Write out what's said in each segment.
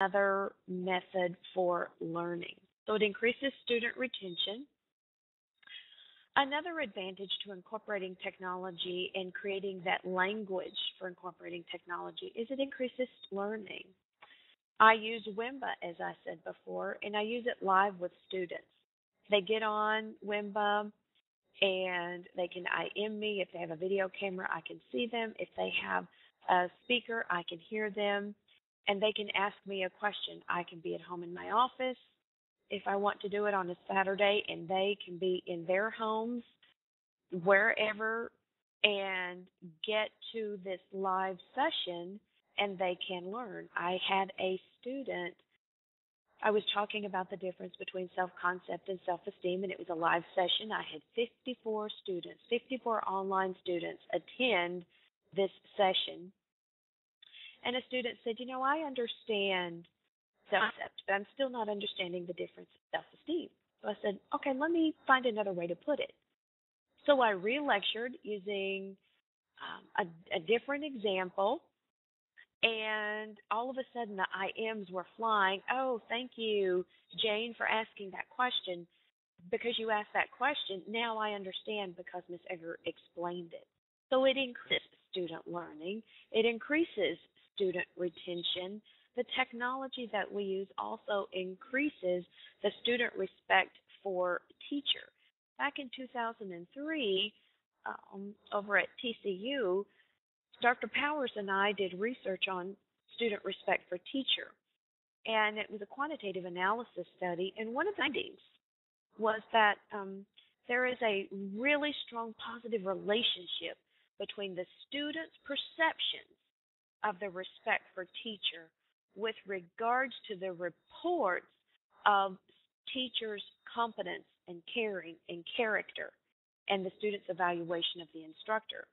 another method for learning. So it increases student retention. Another advantage to incorporating technology and creating that language for incorporating technology is it increases learning. I use Wimba, as I said before, and I use it live with students. They get on Wimba and they can IM me. If they have a video camera, I can see them. If they have a speaker, I can hear them. And they can ask me a question. I can be at home in my office if I want to do it on a Saturday, and they can be in their homes, wherever, and get to this live session and they can learn. I had a student, I was talking about the difference between self-concept and self-esteem, and it was a live session. I had 54 students, 54 online students attend this session. And a student said, I understand self-concept, but I'm still not understanding the difference in self-esteem. So I said, okay, let me find another way to put it. So I re-lectured using a different example, and all of a sudden the IMs were flying. Oh, thank you, Jane, for asking that question. Because you asked that question, now I understand because Ms. Egger explained it. So it increases student learning. It increases student retention. The technology that we use also increases the student respect for teacher. Back in 2003, over at TCU, Dr. Powers and I did research on student respect for teacher. And it was a quantitative analysis study. And one of the findings was that there is a really strong positive relationship between the student's perceptions of the respect for teacher with regards to the reports of teachers' competence and caring and character and the student's evaluation of the instructor.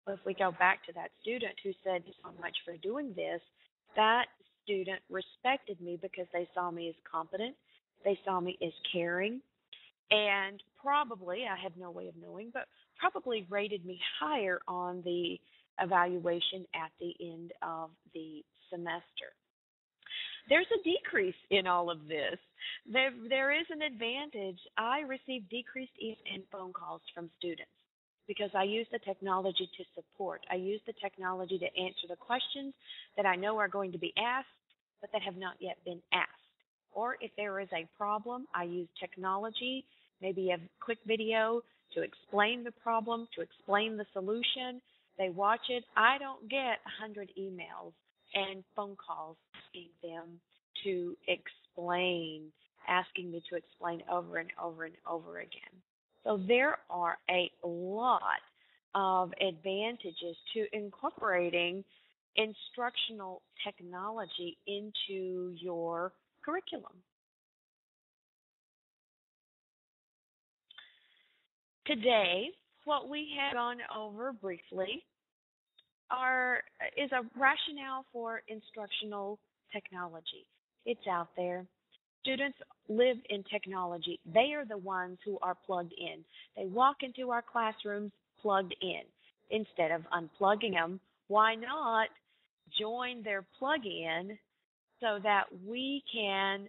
Well, if we go back to that student who said so much for doing this, that student respected me because they saw me as competent, they saw me as caring, and probably, I have no way of knowing, but probably rated me higher on the evaluation at the end of the semester. There's a decrease in all of this. There is an advantage. I receive decreased email and phone calls from students because I use the technology to support. I use the technology to answer the questions that I know are going to be asked, but that have not yet been asked. Or if there is a problem, I use technology, maybe a quick video to explain the problem, to explain the solution. They watch it. I don't get 100 emails and phone calls asking them to explain, asking me to explain over and over and over again. So there are a lot of advantages to incorporating instructional technology into your curriculum. Today, what we have gone over briefly is a rationale for instructional technology. It's out there. Students live in technology. They are the ones who are plugged in. They walk into our classrooms plugged in. Instead of unplugging them, why not join their plug-in so that we can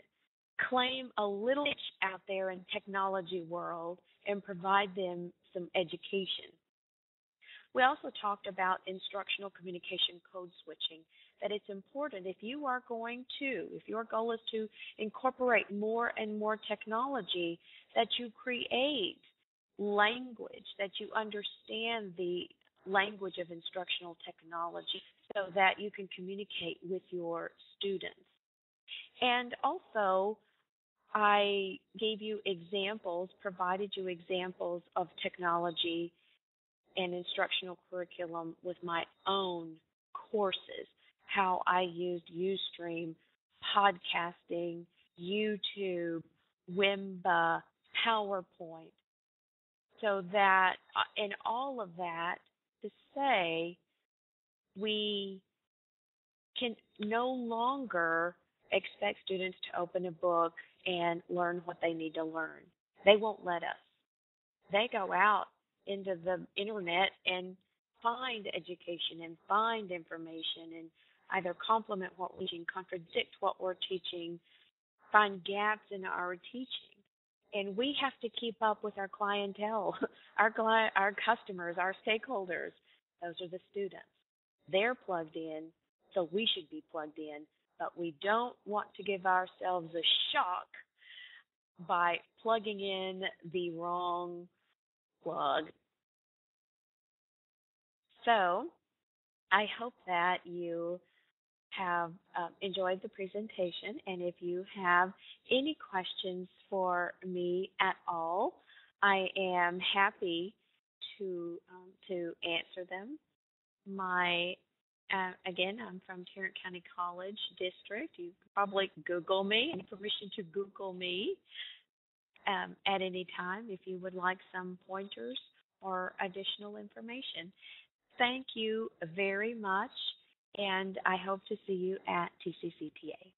claim a little niche out there in technology world and provide them some education. We also talked about instructional communication code switching, that it's important if your goal is to incorporate more and more technology, that you create language, that you understand the language of instructional technology so that you can communicate with your students. And also, I gave you examples, provided you examples of technology and instructional curriculum with my own courses, how I used Ustream, podcasting, YouTube, Wimba, PowerPoint, so that, and all of that to say we can no longer expect students to open a book and learn what they need to learn. They won't let us. They go out into the internet and find education and find information and either complement what we're teaching, contradict what we're teaching, find gaps in our teaching. And we have to keep up with our clientele, our customers, our stakeholders. Those are the students. They're plugged in, so we should be plugged in. But we don't want to give ourselves a shock by plugging in the wrong plug. So I hope that you have enjoyed the presentation, and if you have any questions for me at all, I am happy to answer them. My Again, I'm from Tarrant County College District. You can probably Google me. I have permission to Google me at any time if you would like some pointers or additional information. Thank you very much, and I hope to see you at TCCTA.